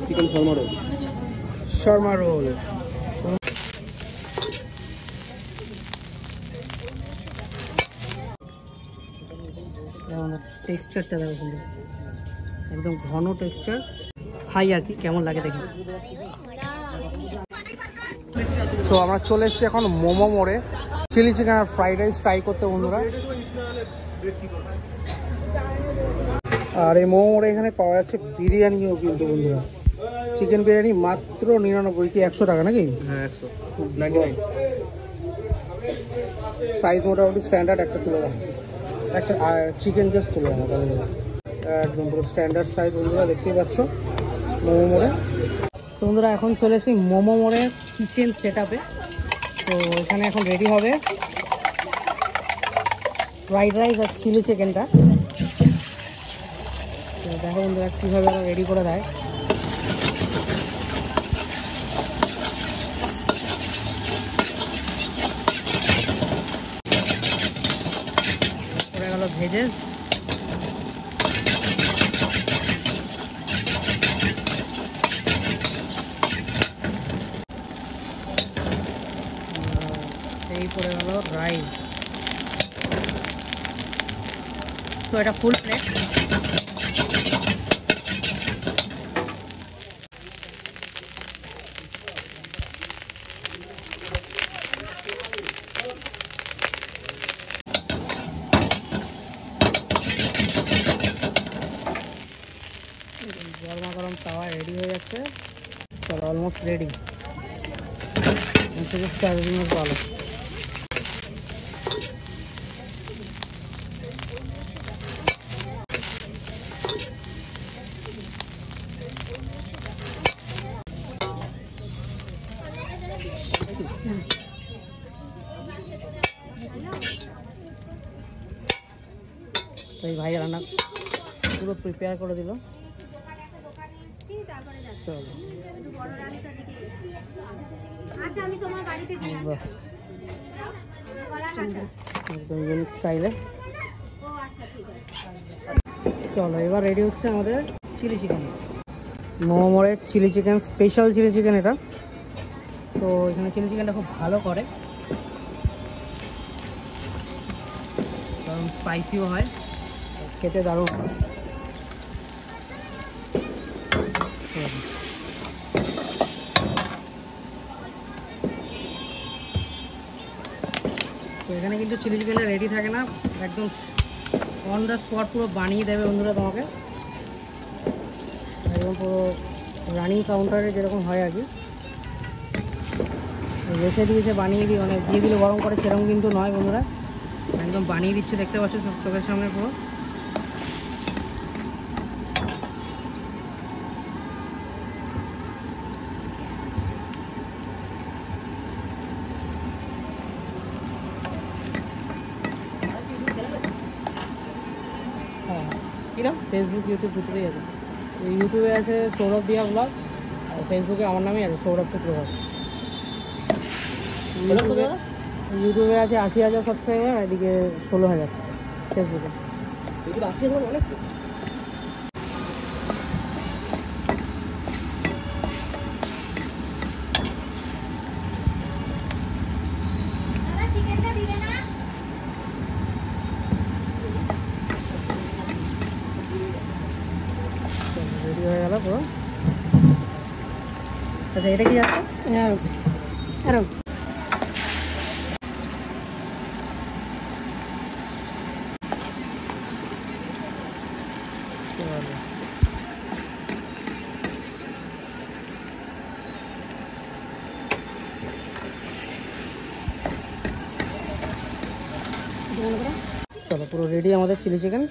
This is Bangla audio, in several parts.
Chicken shawarma roll. Shawarma roll টেক্সচারটা দেখো সুন্দর, একদম ঘন টেক্সচার। খাই আর কি কেমন লাগে দেখি। তো আমরা চলে এসেছি এখন মোমো মোড়ে চিলি চিকেন আর ফ্রাইড রাইস ট্রাই করতে বন্ধুরা। আর এই মোমো মোড়ে এখানে পাওয়া যাচ্ছে বিরিয়ানিও কিন্তু বন্ধুরা। চিকেন বিরিয়ানি মাত্র 99 কি 100 টাকা নাকি? হ্যাঁ 199। সাইজ মোটামুটি স্ট্যান্ডার্ড একটা তুলে দেয়, একটা চিকেন জাস্ট তুলে দেয় তাহলে একদম পুরো স্ট্যান্ডার্ড সাইজ বন্ধুরা দেখতেই পাচ্ছ মোমো মোড়ে। তো বন্ধুরা এখন চলে এসেছি মোমো মোড়ের কিচেন সেট আপে। তো এখানে এখন রেডি হবে ফ্রাইড রাইস আর চিলি চিকেনটা। তো দেখো বন্ধুরা কীভাবে ওরা রেডি করে দেয়। পড়ে গেল ভেজেস, এই পড়ে গেল রাইস। তো এটা ফুল প্লেট। গরমা গরম তাওয়া রেডি হয়ে যাচ্ছে। Almost ready. ভালো তো এই ভাই রান্না পুরো প্রিপেয়ার করে দিল। চলো একদম ইউনিক স্টাইলে। চলো এবার রেডি হচ্ছে আমাদের চিলি চিকেন। মোমো মোড়ের chilli chicken, special chilli chicken এটা। তো এখানে চিলি চিকেনটা খুব ভালো করে, কারণ স্পাইসিও হয়, খেতে দারুণ। তো এখানে কিন্তু চিলি চিকেনটা রেডি থাকে না, একদম অন দ্য স্পট পুরো বানিয়ে দেবে বন্ধুরা তোমাকে, একদম পুরো রানিং কাউন্টারে যেরকম হয় আর কি। রেখে দিয়েছে বানিয়ে দিয়ে, মানে দিয়ে দিলে গরম করে সেরকম কিন্তু নয় বন্ধুরা, একদম বানিয়ে দিচ্ছে, দেখতে পাচ্ছ চোখের সামনে পুরো। কিরম ফেসবুক ইউটিউব দুটোই আছে। ইউটিউবে আছে সৌরভ দিয়া ব্লগ, আর ফেসবুকে আমার নামেই আছে সৌরভ শুক্রবার। ইউটিউবে আছে 80,000 সাবস্ক্রাইবার, এদিকে 16,000 ফেসবুকে। ইউটিউবে 80,000 অনেক। রেডি হয়ে গেল পুরো। আচ্ছা এটা কি যাচ্ছে? এরকম চলো পুরো রেডি আমাদের চিলি চিকেন।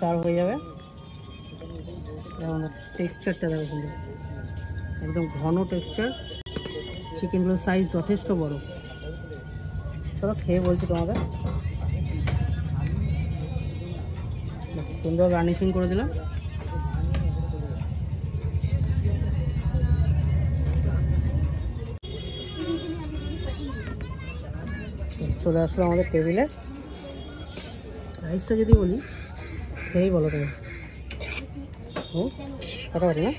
সার্ভ হয়ে যাবে। টেক্সচারটা দেখো সুন্দর, একদম ঘন টেক্সচার। চিকেনগুলোর সাইজ যথেষ্ট বড়। চলো খেয়ে বলছি তোমাদের। সুন্দর গার্নিশিং করে দিলাম। চলে আসলো আমাদের টেবিলে। রাইসটা যদি বলি সেই বলো তুমি, ফাটাফাটি না?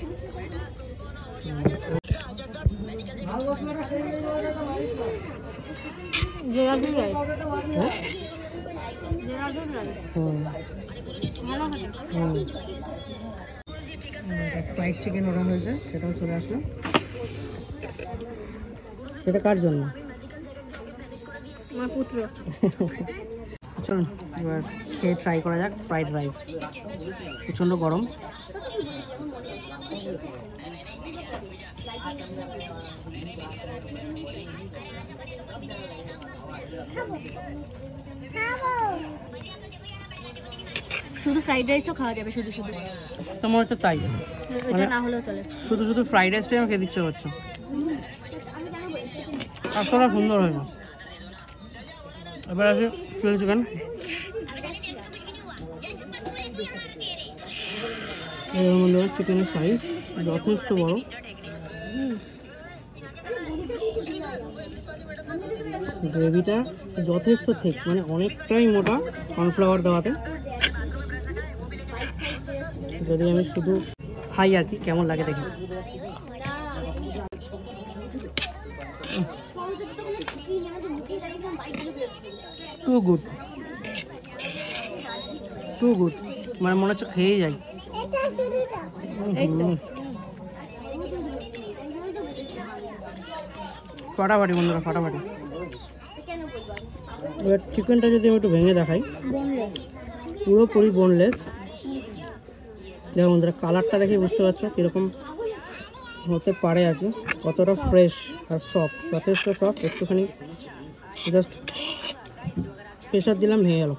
ফ্রাইড চিকেন অর্ডার হয়েছে, সেটাও চলে আসলো। সেটা কার জন্য? আমার পুত্র। চলুন এবার খেয়ে ট্রাই করা যাক ফ্রাইড রাইস। প্রচণ্ড গরম। শুধু ফ্রাইড রাইসও খাওয়া যাবে, শুধু শুধু তোমার হচ্ছে তাই, এটা না হলেও চলে। শুধু শুধু ফ্রাইড রাইসটাই আমি খেতে ইচ্ছে করছে। এতটা সুন্দর হয় না। এবার আছে চিলি চিকেন। এর মধ্যে চিকেনের সাইজ যথেষ্ট বড়। গ্রেভিটা যথেষ্ট ঠিক, মানে অনেকটাই মোটা কর্নফ্লাওয়ার দেওয়াতে। যদি আমি শুধু খাই আর কি কেমন লাগে দেখি। টু গুড, টু গুড, মানে মনে হচ্ছে খেয়েই যাই। ফাটাফাটি বন্ধুরা, ফাটাফাটি। এবার চিকেনটা যদি আমি একটু ভেঙে দেখাই, পুরোপুরি বোনলেস। দেখো বন্ধুরা, কালারটা দেখে বুঝতে পারছো কীরকম হতে পারে আর কি, কতটা ফ্রেশ আর সফট, যথেষ্ট সফট। একটুখানি জাস্ট প্রেশার দিলাম, ভেঙে গেল।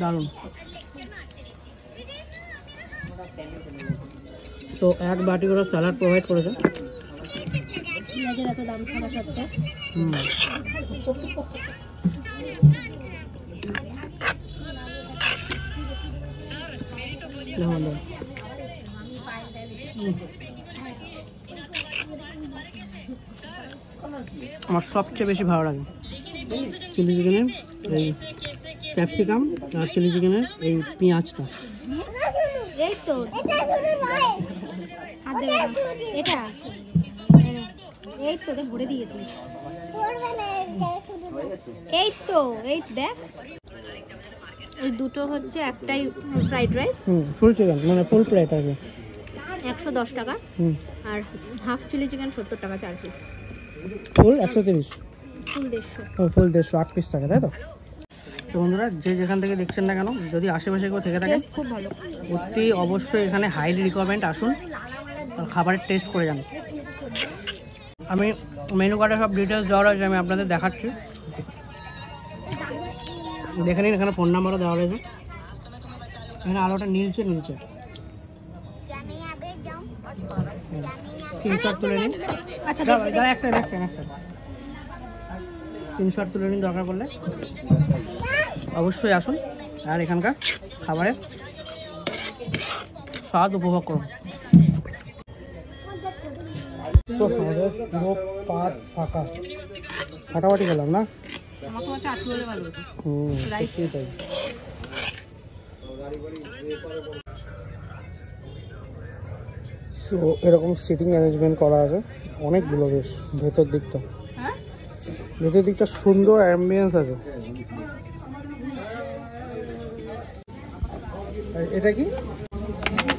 দারুণ। তো এক বাটি করে স্যালাড প্রোভাইড করেছে। এত দাম থাকা সত্ত্বেও আমার সবচেয়ে বেশি ভালো লাগে চিলি চিকেনের এই ক্যাপসিকাম আর চিলি চিকেনের এই পেঁয়াজটা। এই তো এটা এই তো ভরে দিয়েছি। এই তো এই দেখ, এই দুটো হচ্ছে, একটাই ফ্রাইড রাইস, ফুল চিকেন মানে ফুল প্লেট আর কি, 110 টাকা। আর হাফ চিলি চিকেন 70 টাকা 4 পিস। ফুল 130, ফুল 150। ও ফুল 150, 8 পিস টাকা, তাই তো? তো বন্ধুরা, যে যেখান থেকে দেখছেন না কেন, যদি আশেপাশে কেউ থেকে থাকে, খুব ভালো, অতি অবশ্যই এখানে হাইলি রিকমেন্ড আসুন আর খাবারের টেস্ট করে যান। আমি মেনু কার্ডে সব ডিটেলস দেওয়া রয়েছে, আমি আপনাদের দেখাচ্ছি, দেখে নিন। এখানে ফোন নাম্বারও দেওয়া রয়েছে। এখানে আলোটা নীলচে নীলচে, স্ক্রিনশট তুলে নিন। স্ক্রিনশট তুলে নিন দরকার পড়লে। অবশ্যই আসুন আর এখানকার খাবারের স্বাদ উপভোগ করুন। তো আমাদের পুরো পাত ফাঁকা, ফাটাফাটি খেলাম না? তাই। সো এরকম সিটিং অ্যারেঞ্জমেন্ট করা আছে অনেকগুলো, বেশ ভেতর দিকটা সুন্দর অ্যাম্বিয়েন্স আছে। এটা কি?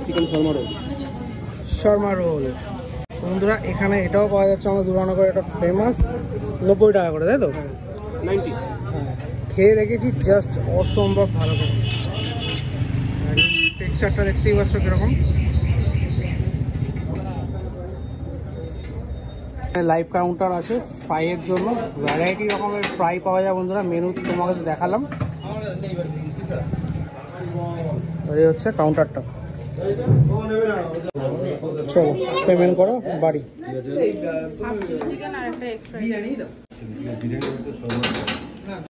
Chicken shawarma roll. Shawarma roll বন্ধুরা, এখানে এটাও পাওয়া যাচ্ছে আমাদের দুরানগরে, এটা ফেমাস, 90 টাকা করে, তাই তো? 90। হ্যাঁ, খেয়ে দেখেছি, জাস্ট অসম্ভব ভালো করে। টেক্সচারটা দেখতেই পাচ্ছ কিরকম। লাইভ কাউন্টার আছে ফ্রাইয়ের জন্য, ভ্যারাইটি রকমের ফ্রাই পাওয়া যায় বন্ধুরা। মেনু তোমাকে তো দেখালাম। এই হচ্ছে কাউন্টারটা। চলো পেমেন্ট করো, বাড়ি।